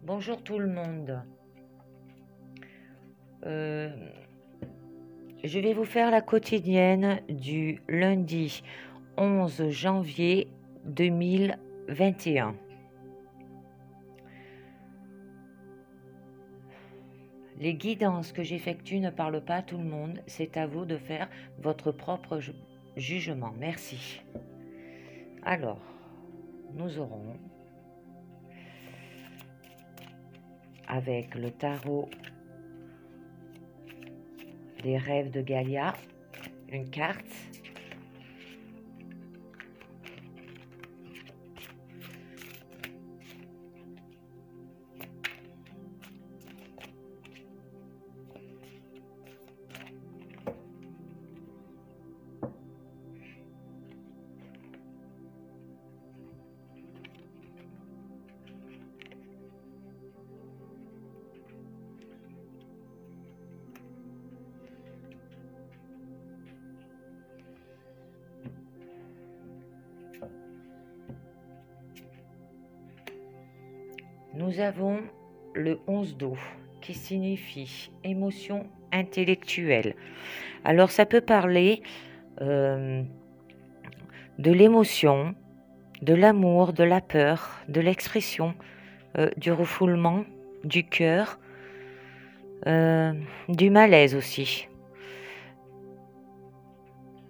Bonjour tout le monde. Euh, je vais vous faire la quotidienne du lundi 11 janvier 2021. Les guidances que j'effectue ne parlent pas à tout le monde. C'est à vous de faire votre propre jugement. Merci. Alors, nous aurons avec le tarot des rêves de Gaïa, une carte. Nous avons le 11 d'eau qui signifie émotion intellectuelle. Alors ça peut parler de l'émotion, de l'amour, de la peur, de l'expression, du refoulement, du cœur, du malaise aussi.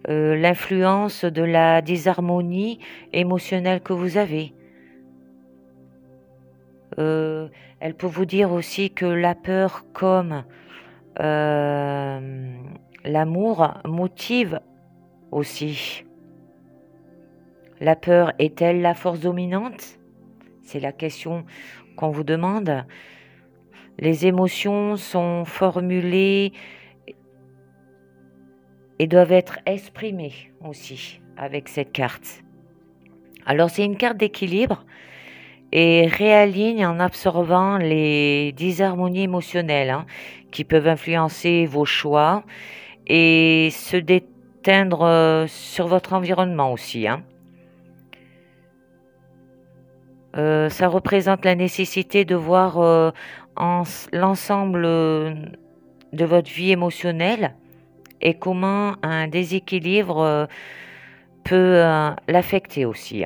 L'influence de la disharmonie émotionnelle que vous avez. Elle peut vous dire aussi que la peur comme l'amour motive aussi. La peur est-elle la force dominante? C'est la question qu'on vous demande. Les émotions sont formulées et doivent être exprimées aussi avec cette carte. Alors c'est une carte d'équilibre et réaligne en absorbant les disharmonies émotionnelles qui peuvent influencer vos choix et se déteindre sur votre environnement aussi. Ça représente la nécessité de voir l'ensemble de votre vie émotionnelle et comment un déséquilibre peut l'affecter aussi.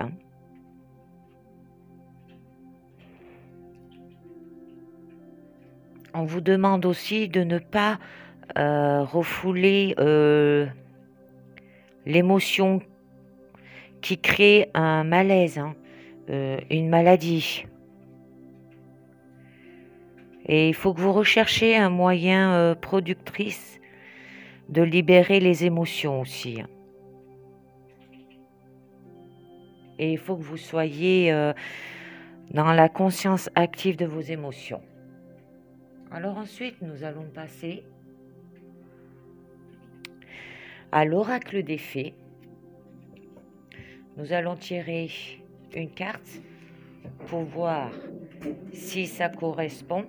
On vous demande aussi de ne pas refouler l'émotion qui crée un malaise, une maladie. Et il faut que vous recherchiez un moyen productrice de libérer les émotions aussi. Et il faut que vous soyez dans la conscience active de vos émotions. Alors ensuite, nous allons passer à l'oracle des fées. Nous allons tirer une carte pour voir si ça correspond.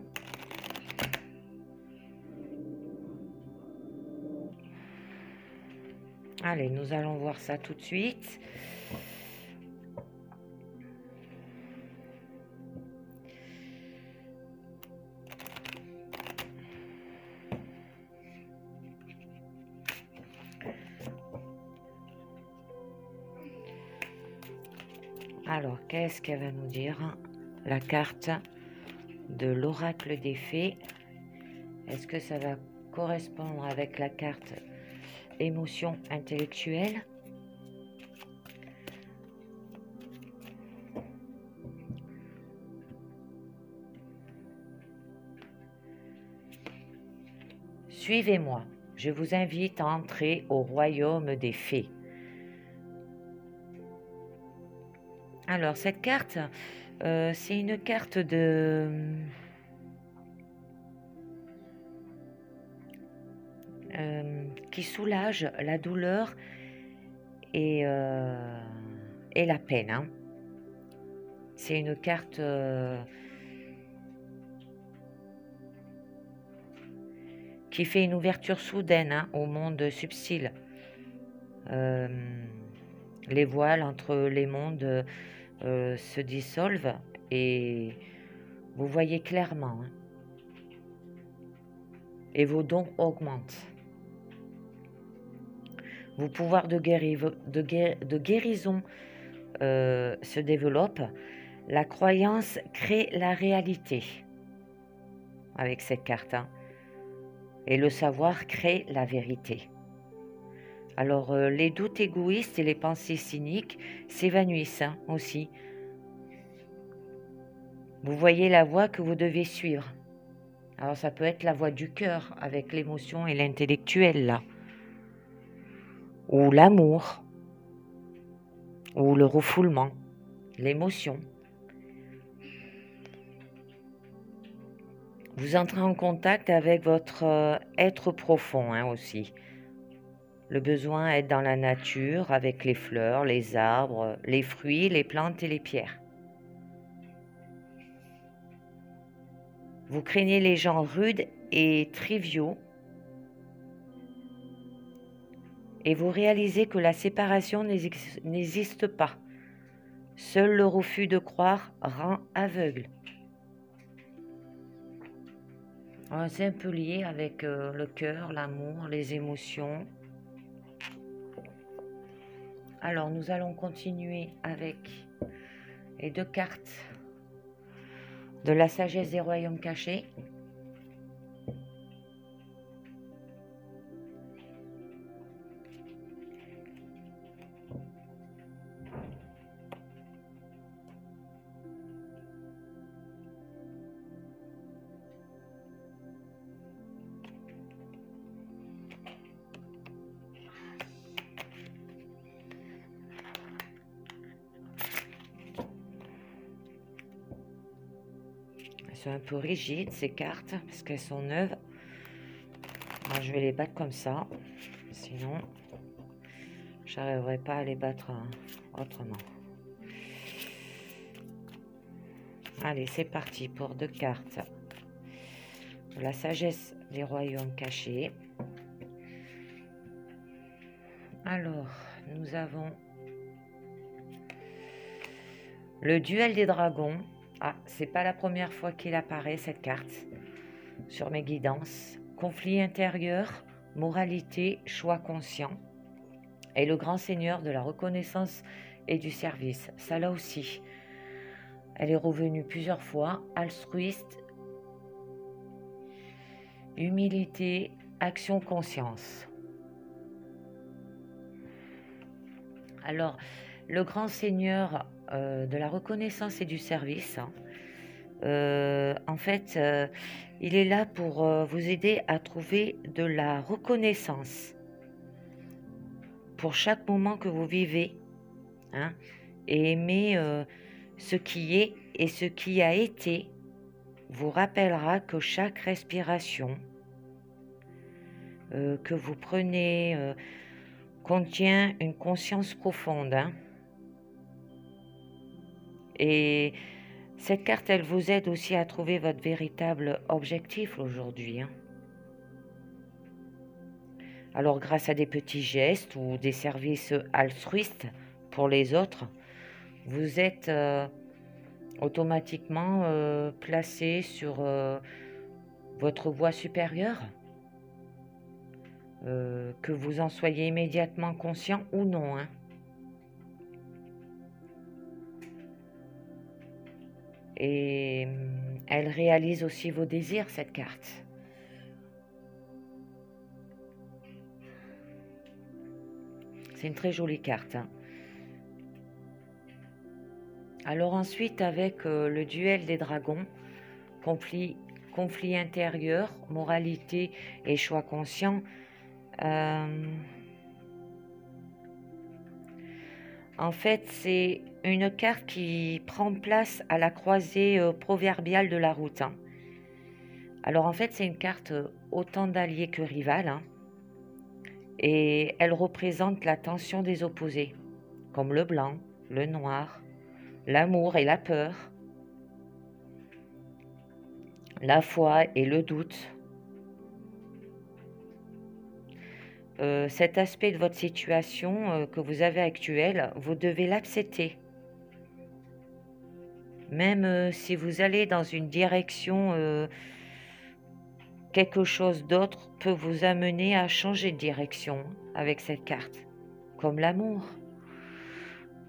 Allez, nous allons voir ça tout de suite. Alors, qu'est-ce qu'elle va nous dire, la carte de l'oracle des fées? Est-ce que ça va correspondre avec la carte émotion intellectuelle? Suivez-moi, je vous invite à entrer au royaume des fées. Alors, cette carte, c'est une carte qui soulage la douleur et la peine. C'est une carte qui fait une ouverture soudaine au monde subtil. Les voiles entre les mondes se dissolvent et Vous voyez clairement, hein, et vos dons augmentent. Vos pouvoirs de guérison se développent. La croyance crée la réalité avec cette carte, hein, et le savoir crée la vérité. Alors, les doutes égoïstes et les pensées cyniques s'évanouissent, hein, aussi. Vous voyez la voie que vous devez suivre. Alors, ça peut être la voie du cœur avec l'émotion et l'intellectuel, là. Ou l'amour. Ou le refoulement. L'émotion. Vous entrez en contact avec votre être profond, hein, aussi. Le besoin d'être dans la nature avec les fleurs, les arbres, les fruits, les plantes et les pierres. Vous craignez les gens rudes et triviaux et vous réalisez que la séparation n'existe pas. Seul le refus de croire rend aveugle. C'est un peu lié avec le cœur, l'amour, les émotions. Alors, nous allons continuer avec les 2 cartes de la sagesse des royaumes cachés. Elles sont un peu rigides, ces cartes, parce qu'elles sont neuves. Alors, je vais les battre comme ça, sinon je n'arriverai pas à les battre autrement. Allez, c'est parti pour 2 cartes. La sagesse des royaumes cachés. Alors, nous avons le duel des dragons. Ah, c'est pas la première fois qu'il apparaît, cette carte, sur mes guidances. Conflit intérieur, moralité, choix conscient. Et le grand seigneur de la reconnaissance et du service. Ça là aussi, elle est revenue plusieurs fois. Altruiste, humilité, action, conscience. Alors, le grand seigneur de la reconnaissance et du service, hein, en fait, il est là pour vous aider à trouver de la reconnaissance pour chaque moment que vous vivez, hein, et aimer ce qui est et ce qui a été vous rappellera que chaque respiration que vous prenez contient une conscience profonde, hein. Et cette carte, elle vous aide aussi à trouver votre véritable objectif aujourd'hui, hein. Alors, grâce à des petits gestes ou des services altruistes pour les autres, vous êtes automatiquement placé sur votre voie supérieure, que vous en soyez immédiatement conscient ou non, hein. Et elle réalise aussi vos désirs, cette carte. C'est une très jolie carte, hein. Alors ensuite, avec le duel des dragons, conflit intérieur, moralité et choix conscient, en fait, c'est une carte qui prend place à la croisée proverbiale de la route, hein. Alors en fait, c'est une carte autant d'alliés que rivales, hein. Et elle représente la tension des opposés, comme le blanc, le noir, l'amour et la peur, la foi et le doute. Cet aspect de votre situation que vous avez actuelle, vous devez l'accepter. Même si vous allez dans une direction, quelque chose d'autre peut vous amener à changer de direction avec cette carte. Comme l'amour,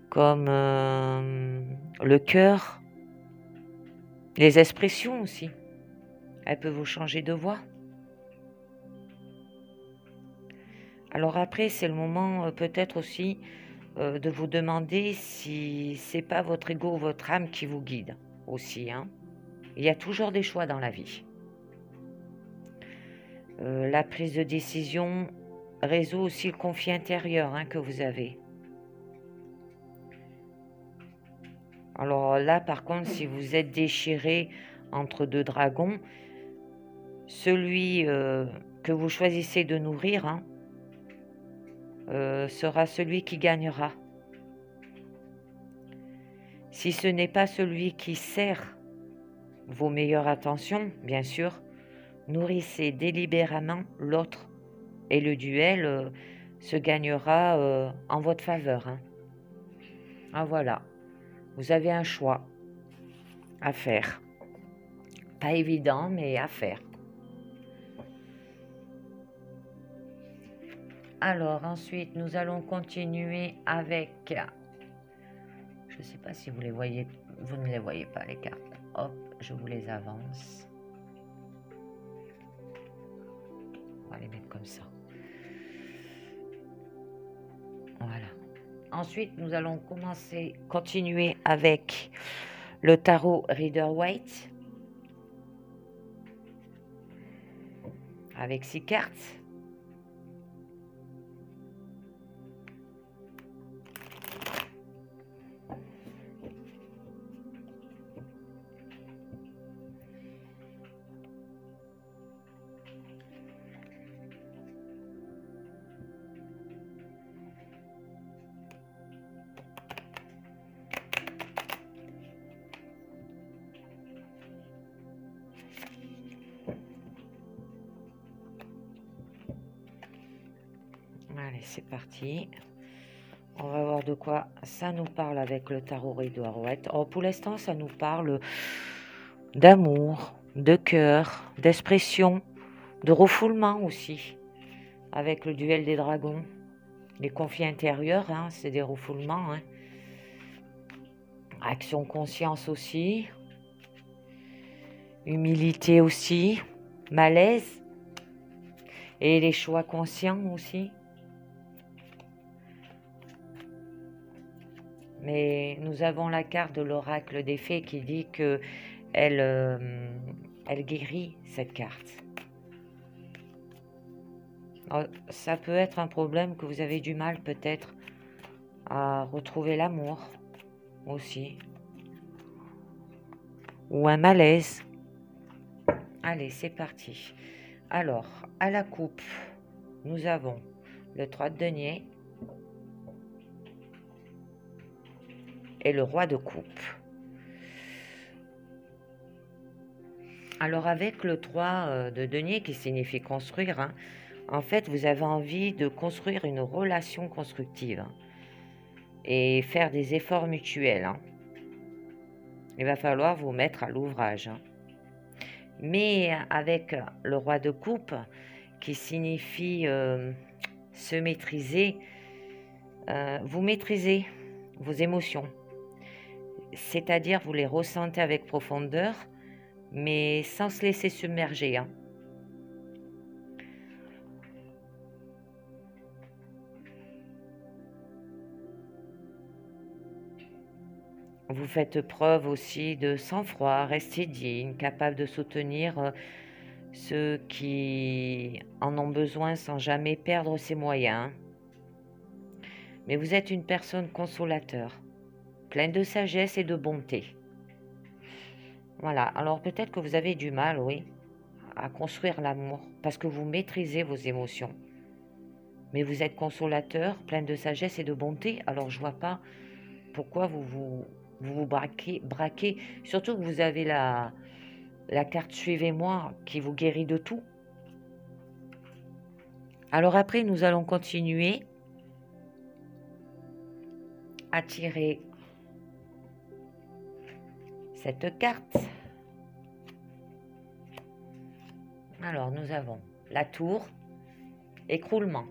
comme le cœur, les expressions aussi. Elles peuvent vous changer de voix. Alors après, c'est le moment peut-être aussi de vous demander si c'est pas votre ego ou votre âme qui vous guide aussi, hein. Il y a toujours des choix dans la vie. La prise de décision résout aussi le conflit intérieur, hein, que vous avez. Alors là, par contre, si vous êtes déchiré entre deux dragons, celui que vous choisissez de nourrir, hein, sera celui qui gagnera. Si ce n'est pas celui qui sert vos meilleures attentions, bien sûr, nourrissez délibérément l'autre et le duel se gagnera en votre faveur, hein. Ah voilà, vous avez un choix à faire. Pas évident, mais à faire. Alors ensuite, nous allons continuer avec... Je ne sais pas si vous les voyez, vous ne les voyez pas les cartes. Hop, je vous les avance. On va les mettre comme ça. Voilà. Ensuite, nous allons continuer avec le tarot Rider-Waite. Avec 6 cartes. Allez, c'est parti. On va voir de quoi ça nous parle avec le tarot Rider-Waite. Oh, pour l'instant, ça nous parle d'amour, de cœur, d'expression, de refoulement aussi, avec le duel des dragons. Les conflits intérieurs, hein, c'est des refoulements, hein. Action conscience aussi. Humilité aussi. Malaise. Et les choix conscients aussi. Mais nous avons la carte de l'oracle des fées qui dit que elle guérit cette carte. Alors, ça peut être un problème que vous avez du mal peut-être à retrouver l'amour aussi. Ou un malaise. Allez, c'est parti. Alors, à la coupe, nous avons le 3 de denier et le roi de coupe. Alors avec le 3 de denier qui signifie construire, hein, en fait vous avez envie de construire une relation constructive, hein, et faire des efforts mutuels, hein. Il va falloir vous mettre à l'ouvrage, hein. Mais avec le roi de coupe qui signifie se maîtriser, vous maîtrisez vos émotions. C'est-à-dire vous les ressentez avec profondeur, mais sans se laisser submerger, hein. Vous faites preuve aussi de sang-froid, restez digne, capable de soutenir ceux qui en ont besoin sans jamais perdre ses moyens. Mais vous êtes une personne consolateur, pleine de sagesse et de bonté. Voilà, alors peut-être que vous avez du mal, oui, à construire l'amour, parce que vous maîtrisez vos émotions. Mais vous êtes consolateur, plein de sagesse et de bonté, alors je vois pas pourquoi vous braquez. Surtout que vous avez la carte Suivez-moi qui vous guérit de tout. Alors après, nous allons continuer à tirer cette carte. Alors, nous avons la tour, écroulement,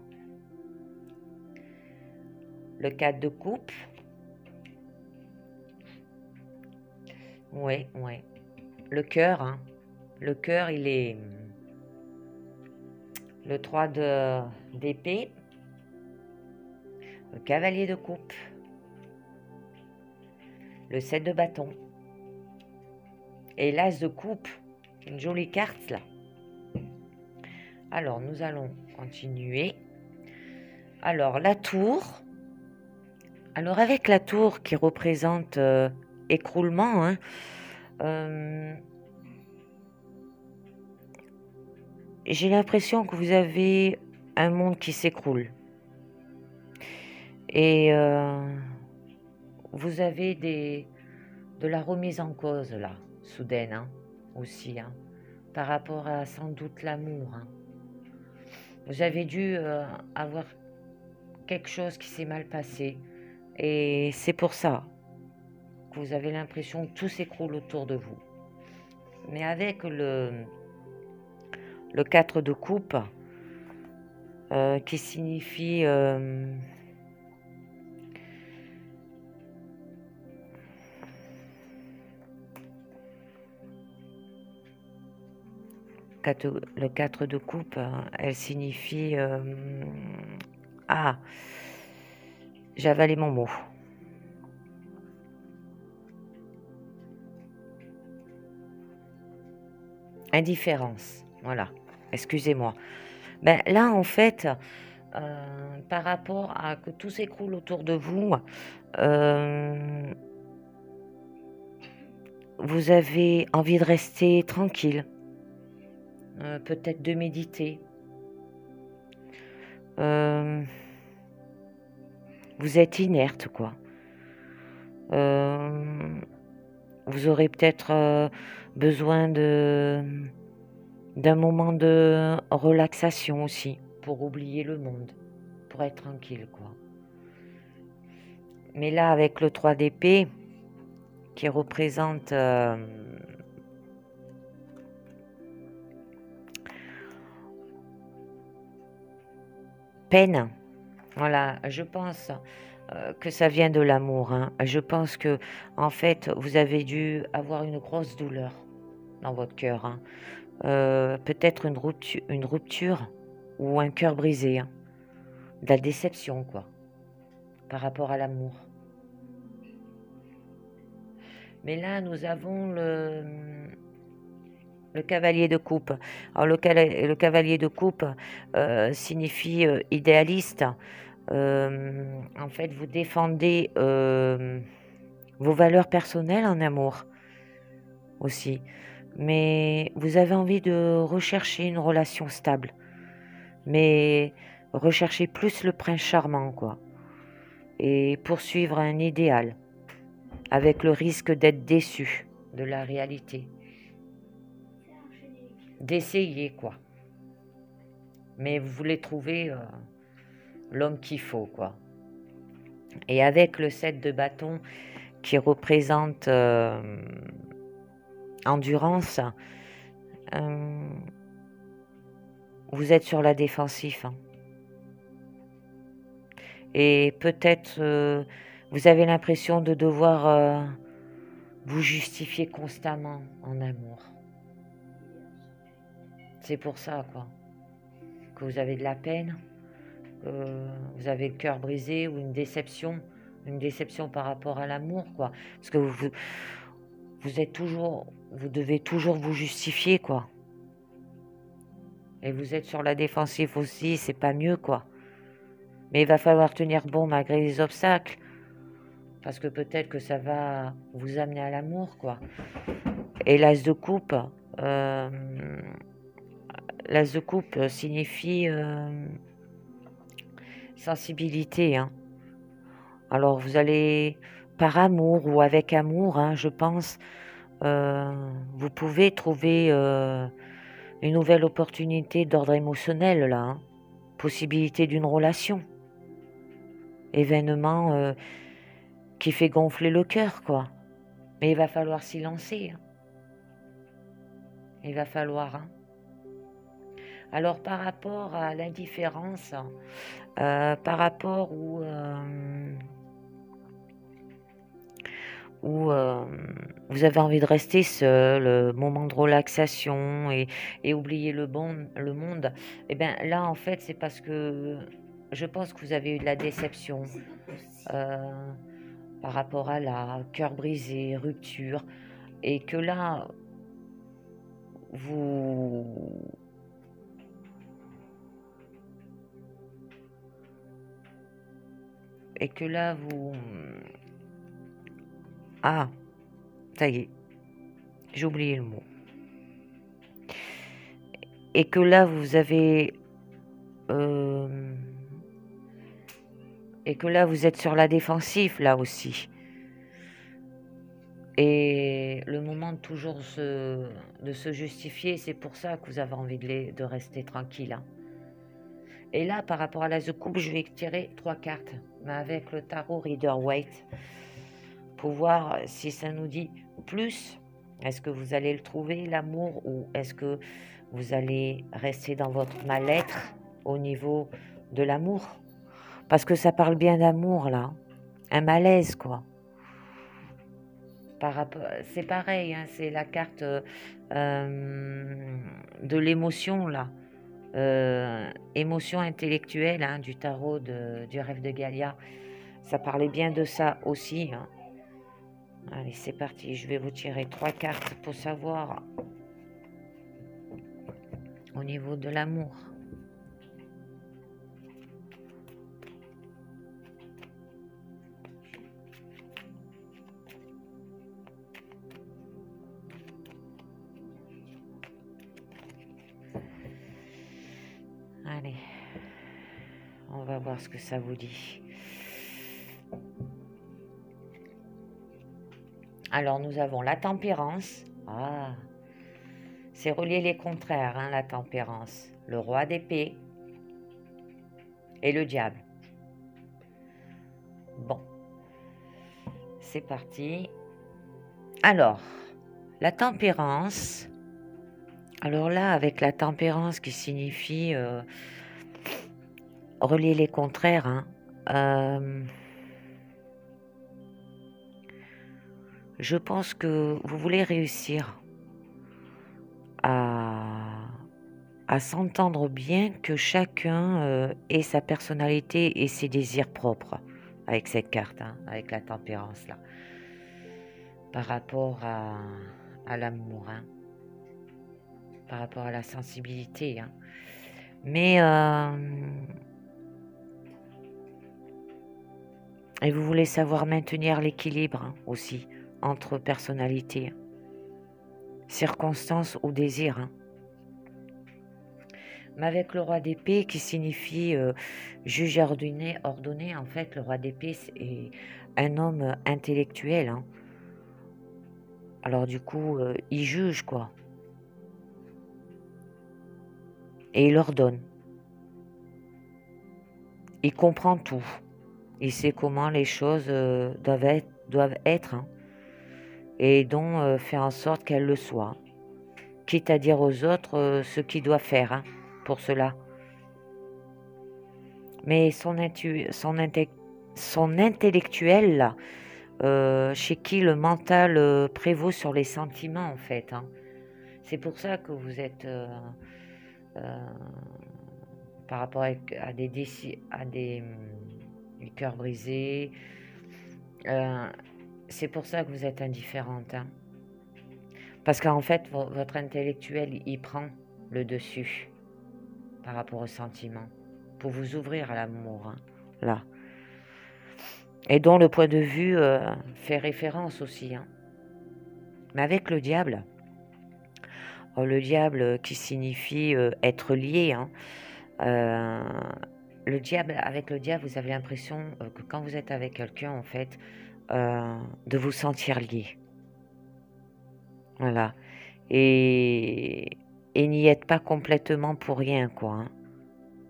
le 4 de coupe. Oui, oui. Le cœur, hein. Le cœur, il est le 3 d'épée, le cavalier de coupe, le 7 de bâton et l'as de coupe. Une jolie carte là. Alors, nous allons continuer. Alors, la tour. Alors, avec la tour qui représente écroulement, hein, j'ai l'impression que vous avez un monde qui s'écroule. Et vous avez de la remise en cause, là, soudaine, hein, aussi, hein, par rapport à sans doute l'amour. Hein. Vous avez dû avoir quelque chose qui s'est mal passé. Et c'est pour ça que vous avez l'impression que tout s'écroule autour de vous. Mais avec le 4 de coupe, qui signifie le 4 de coupe, elle signifie ah, j'ai avalé mon mot. Indifférence, voilà, excusez-moi. Ben, là, en fait, par rapport à que tout s'écroule autour de vous, vous avez envie de rester tranquille, peut-être de méditer. Vous êtes inerte, quoi. Vous aurez peut-être besoin d'un moment de relaxation aussi, pour oublier le monde, pour être tranquille, quoi. Mais là, avec le 3 d'épée, qui représente peine, voilà, je pense que ça vient de l'amour. Hein. Je pense que, en fait, vous avez dû avoir une grosse douleur dans votre cœur. Hein. Peut-être une rupture ou un cœur brisé. Hein. De la déception, quoi, par rapport à l'amour. Mais là, nous avons le cavalier de coupe. Alors, le cavalier de coupe signifie idéaliste. En fait, vous défendez vos valeurs personnelles en amour aussi. Mais vous avez envie de rechercher une relation stable. Mais rechercher plus le prince charmant, quoi. Et poursuivre un idéal. Avec le risque d'être déçu de la réalité. D'essayer, quoi. Mais vous voulez trouver l'homme qu'il faut, quoi. Et avec le 7 de bâton qui représente endurance, vous êtes sur la défensive. Hein. Et peut-être vous avez l'impression de devoir vous justifier constamment en amour. C'est pour ça, quoi, que vous avez de la peine, que vous avez le cœur brisé ou une déception par rapport à l'amour, quoi. Parce que vous êtes toujours, vous devez toujours vous justifier, quoi. Et vous êtes sur la défensive aussi, c'est pas mieux, quoi. Mais il va falloir tenir bon malgré les obstacles, parce que peut-être que ça va vous amener à l'amour, quoi. Et l'as de coupe, signifie sensibilité. Hein. Alors vous allez, par amour ou avec amour, hein, je pense, vous pouvez trouver une nouvelle opportunité d'ordre émotionnel, là. Hein. Possibilité d'une relation. Événement qui fait gonfler le cœur, quoi. Mais il va falloir s'y lancer, hein. Il va falloir, hein. Alors par rapport à l'indifférence, par rapport où vous avez envie de rester seul, moment de relaxation et oublier le monde, et bien là en fait c'est parce que je pense que vous avez eu de la déception euh, par rapport à la cœur brisé, rupture, et que là vous et que là vous ah ça y est, j'ai oublié le mot, et que là vous avez euh, et que là vous êtes sur la défensive là aussi. Et le moment de toujours de se justifier, c'est pour ça que vous avez envie de rester tranquille, hein. Et là, par rapport à l'As de coupe, je vais tirer 3 cartes, mais avec le tarot Rider-Waite, pour voir si ça nous dit plus. Est-ce que vous allez le trouver, l'amour, ou est-ce que vous allez rester dans votre mal-être au niveau de l'amour? Parce que ça parle bien d'amour, là. Un malaise, quoi. C'est pareil, hein, c'est la carte de l'émotion là, émotion intellectuelle, hein, du tarot du rêve de Galia. Ça parlait bien de ça aussi, hein. Allez, c'est parti, je vais vous tirer 3 cartes pour savoir au niveau de l'amour. Allez, on va voir ce que ça vous dit. Alors, nous avons la tempérance. Ah, c'est relier les contraires, hein, la tempérance. Le roi d'épée et le diable. Bon, c'est parti. Alors, la tempérance. Alors là, avec la tempérance qui signifie relier les contraires, hein, je pense que vous voulez réussir à s'entendre bien, que chacun ait sa personnalité et ses désirs propres avec cette carte, hein, avec la tempérance là, par rapport à l'amour, hein, par rapport à la sensibilité, hein. Mais et vous voulez savoir maintenir l'équilibre, hein, aussi entre personnalité, circonstances ou désir, hein. Mais avec le roi d'épée qui signifie juge ordonné, en fait, le roi d'épée est un homme intellectuel, hein. Alors du coup, il juge, quoi. Et il ordonne. Il comprend tout. Il sait comment les choses doivent être, hein. Et donc fait en sorte qu'elles le soient. Quitte à dire aux autres ce qu'ils doivent faire, hein, pour cela. Mais son intellectuel, là, chez qui le mental prévaut sur les sentiments, en fait, hein. C'est pour ça que vous êtes, par rapport à des cœurs brisés, c'est pour ça que vous êtes indifférente, hein. Parce qu'en fait, votre intellectuel, il prend le dessus par rapport aux sentiments, pour vous ouvrir à l'amour, hein, là. Et dont le point de vue fait référence aussi, hein. Mais avec le diable qui signifie être lié, hein, avec le diable, vous avez l'impression que quand vous êtes avec quelqu'un, en fait, de vous sentir lié. Voilà. Et n'y êtes pas complètement pour rien, quoi, hein.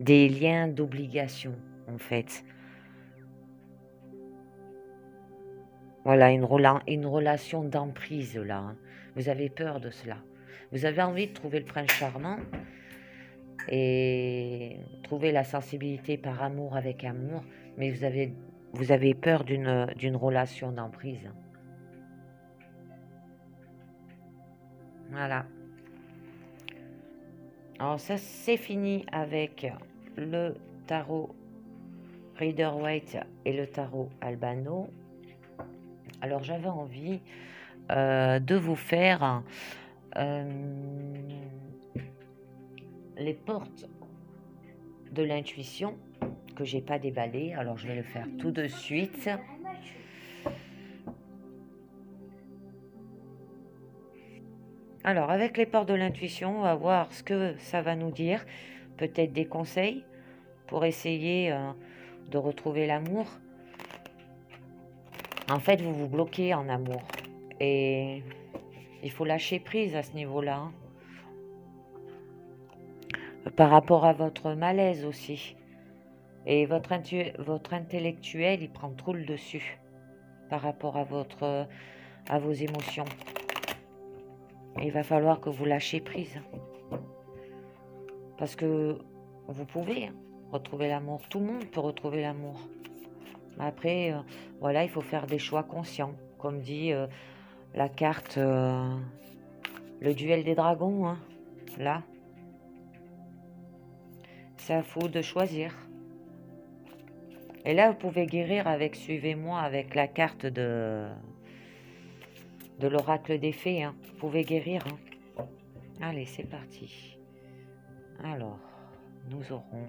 Des liens d'obligation, en fait. Voilà, une relation d'emprise là, hein. Vous avez peur de cela. Vous avez envie de trouver le prince charmant et trouver la sensibilité par amour avec amour, mais vous avez peur d'une relation d'emprise. Voilà. Alors ça, c'est fini avec le tarot Rider-Waite et le tarot Albano. Alors j'avais envie de vous faire les portes de l'intuition que j'ai pas déballé. Alors je vais le faire tout de suite. Alors avec les portes de l'intuition, on va voir ce que ça va nous dire. Peut-être des conseils pour essayer de retrouver l'amour. En fait, vous vous bloquez en amour et il faut lâcher prise à ce niveau-là, hein. Par rapport à votre malaise aussi. Et votre intellectuel, il prend trop le dessus par rapport à vos émotions. Et il va falloir que vous lâchiez prise. Parce que vous pouvez retrouver l'amour. Tout le monde peut retrouver l'amour. Après, voilà, il faut faire des choix conscients. Comme dit la carte, le duel des dragons, hein, là. C'est à vous de choisir. Et là, vous pouvez guérir avec, suivez-moi, avec la carte de l'oracle des fées, hein. Vous pouvez guérir, hein. Allez, c'est parti. Alors, nous aurons...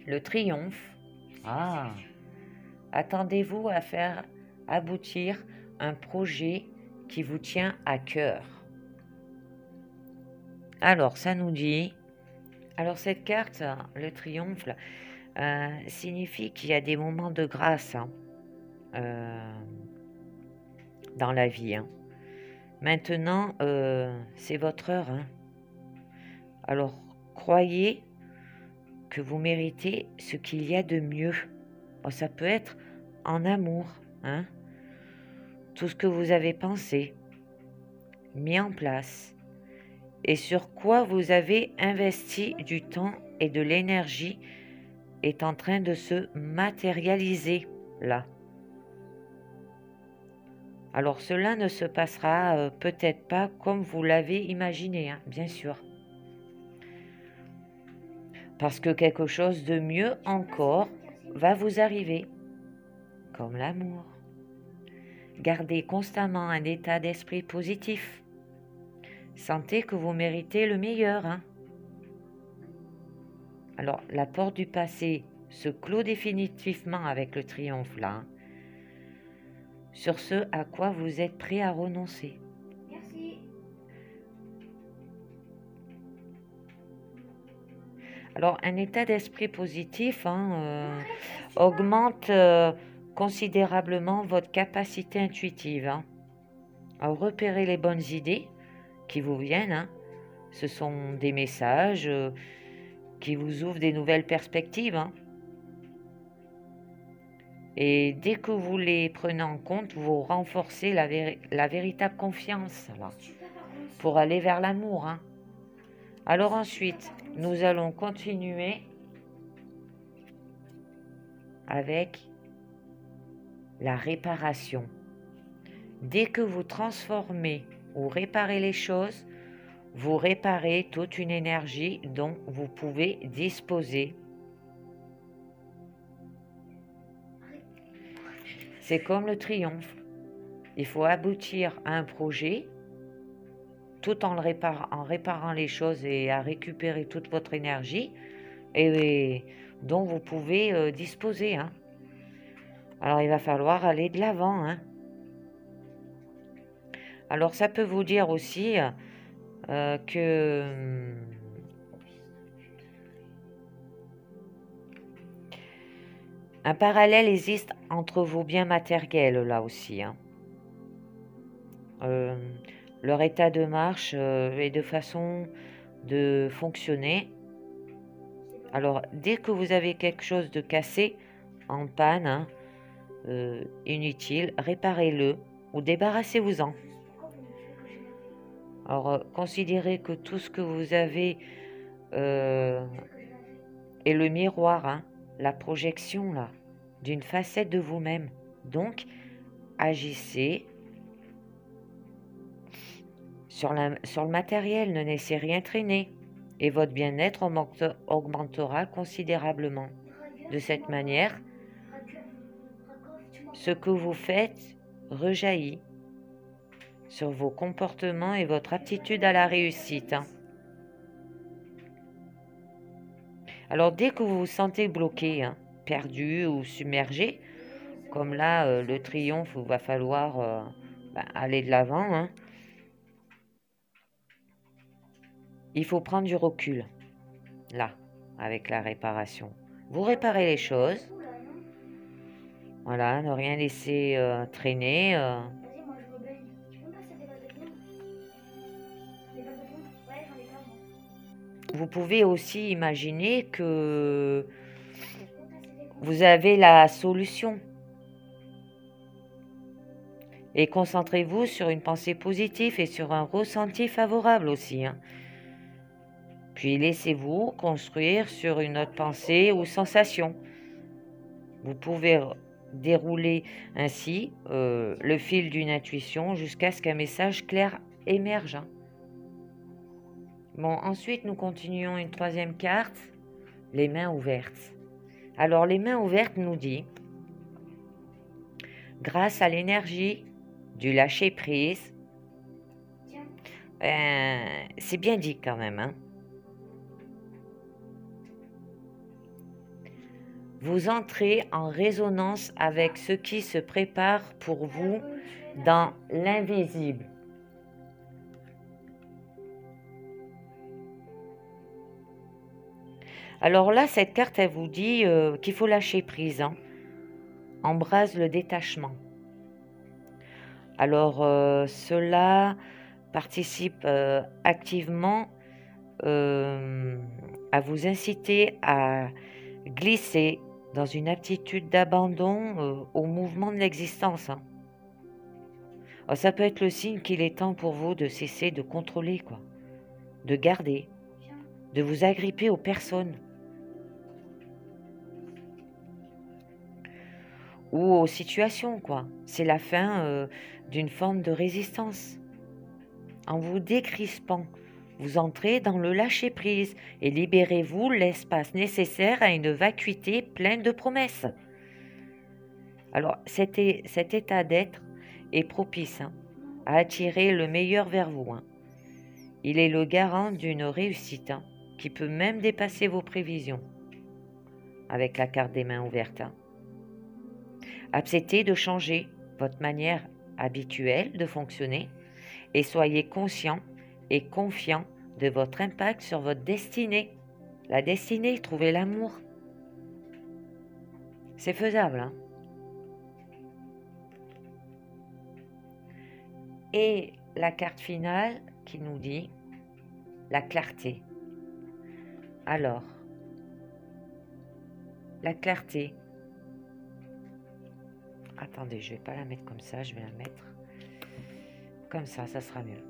le triomphe. Ah, attendez-vous à faire aboutir un projet qui vous tient à cœur. Alors, ça nous dit... Alors, cette carte, le triomphe, signifie qu'il y a des moments de grâce, hein, dans la vie, hein. Maintenant, c'est votre heure, hein. Alors, croyez que vous méritez ce qu'il y a de mieux. Bon, ça peut être en amour, hein. Tout ce que vous avez pensé, mis en place, et sur quoi vous avez investi du temps et de l'énergie est en train de se matérialiser là. Alors cela ne se passera peut-être pas comme vous l'avez imaginé, hein, bien sûr. Parce que quelque chose de mieux encore va vous arriver, comme l'amour. Gardez constamment un état d'esprit positif. Sentez que vous méritez le meilleur, hein. Alors, la porte du passé se clôt définitivement avec le triomphe là, hein, sur ce à quoi vous êtes prêt à renoncer. Merci. Alors, un état d'esprit positif, hein, augmente considérablement votre capacité intuitive, hein, à repérer les bonnes idées qui vous viennent, hein. Ce sont des messages qui vous ouvrent des nouvelles perspectives, hein. Et dès que vous les prenez en compte, vous renforcez la véritable confiance là, pour aller vers l'amour, hein. Alors ensuite, nous allons continuer avec la réparation. Dès que vous transformez ou réparez les choses, vous réparez toute une énergie dont vous pouvez disposer. C'est comme le triomphe. Il faut aboutir à un projet tout en réparant les choses et à récupérer toute votre énergie et dont vous pouvez disposer, hein. Alors il va falloir aller de l'avant, hein. Alors ça peut vous dire aussi que un parallèle existe entre vos biens matériels là aussi, hein. Leur état de marche et de façon de fonctionner Alors, dès que vous avez quelque chose de cassé, en panne, hein, inutile, réparez-le ou débarrassez-vous-en. Alors, considérez que tout ce que vous avez est le miroir, hein, la projection là, d'une facette de vous-même. Donc, agissez sur le matériel, ne laissez rien traîner. Et votre bien-être augmentera considérablement. De cette manière, ce que vous faites rejaillit sur vos comportements et votre aptitude à la réussite. Hein. Alors, dès que vous vous sentez bloqué, hein, perdu ou submergé, comme là, le triomphe, il va falloir aller de l'avant, hein, il faut prendre du recul, là, avec la réparation. Vous réparez les choses. Voilà, ne rien laisser traîner. Vas-y, moi je veux bien. Tu peux me passer des balles de plomb? Des balles de plomb? Ouais, j'en ai pas, moi. Vous pouvez aussi imaginer que Je peux passer des coups? vous avez la solution. Et concentrez-vous sur une pensée positive et sur un ressenti favorable aussi. Hein. Puis laissez-vous construire sur une autre pensée ou sensation. Vous pouvez dérouler ainsi le fil d'une intuition jusqu'à ce qu'un message clair émerge. Hein. Bon, ensuite, nous continuons une troisième carte, les mains ouvertes. Alors, les mains ouvertes nous dit, grâce à l'énergie du lâcher-prise, c'est bien dit quand même, hein. Vous entrez en résonance avec ce qui se prépare pour vous dans l'invisible. Alors là, cette carte, elle vous dit qu'il faut lâcher prise. Hein. Embrasse le détachement. Alors, cela participe activement à vous inciter à glisser dans une attitude d'abandon au mouvement de l'existence. Hein. Alors, ça peut être le signe qu'il est temps pour vous de cesser de contrôler, quoi, de garder, de vous agripper aux personnes ou aux situations, quoi. C'est la fin d'une forme de résistance. En vous décrispant, vous entrez dans le lâcher-prise et libérez-vous l'espace nécessaire à une vacuité pleine de promesses. Alors, cet état d'être est propice hein, à attirer le meilleur vers vous. Hein. Il est le garant d'une réussite hein, qui peut même dépasser vos prévisions avec la carte des mains ouvertes. Hein. Acceptez de changer votre manière habituelle de fonctionner et soyez conscient et confiant de votre impact sur votre destinée. La destinée, trouver l'amour. C'est faisable. Hein? Et la carte finale qui nous dit la clarté. Alors, la clarté. Attendez, je ne vais pas la mettre comme ça, je vais la mettre comme ça sera mieux.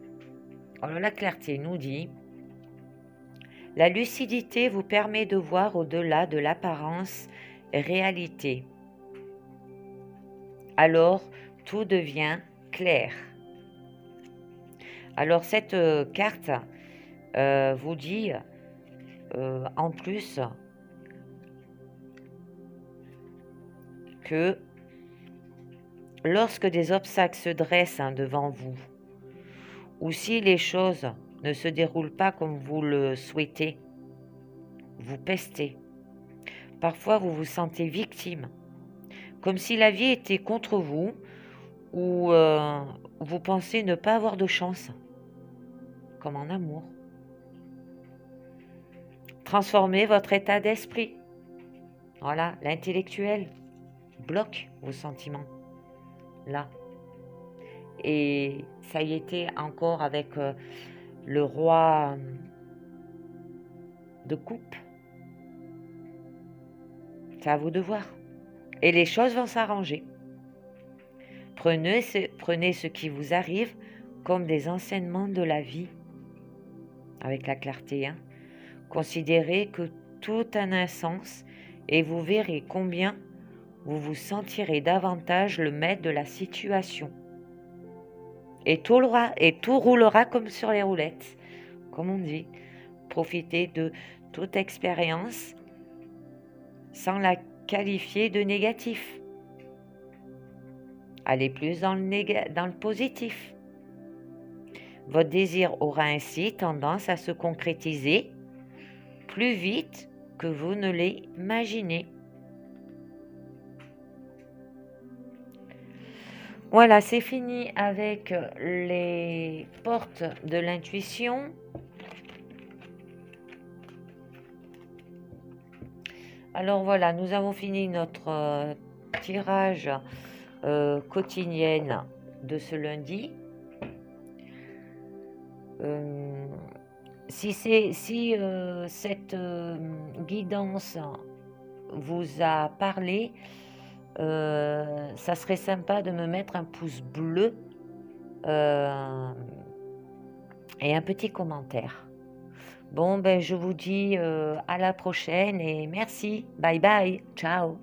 Alors, la clarté nous dit la lucidité vous permet de voir au-delà de l'apparence réalité. Alors, tout devient clair. Alors, cette carte vous dit, en plus, que lorsque des obstacles se dressent hein, devant vous, ou si les choses ne se déroulent pas comme vous le souhaitez, vous pestez. Parfois, vous vous sentez victime, comme si la vie était contre vous, ou vous pensez ne pas avoir de chance, comme en amour. Transformez votre état d'esprit. Voilà, l'intellectuel bloque vos sentiments. Là. Et ça y était encore avec le roi de coupe. C'est à vous de voir. Et les choses vont s'arranger. Prenez ce qui vous arrive comme des enseignements de la vie, avec la clarté. Hein. Considérez que tout a un sens et vous verrez combien vous vous sentirez davantage le maître de la situation. Et tout roulera comme sur les roulettes, comme on dit. Profitez de toute expérience sans la qualifier de négatif. Allez plus dans le positif. Votre désir aura ainsi tendance à se concrétiser plus vite que vous ne l'imaginez. Voilà, c'est fini avec les portes de l'intuition. Alors voilà, nous avons fini notre tirage quotidienne de ce lundi. Si cette guidance vous a parlé, ça serait sympa de me mettre un pouce bleu et un petit commentaire. Bon, ben je vous dis à la prochaine et merci. Bye bye. Ciao.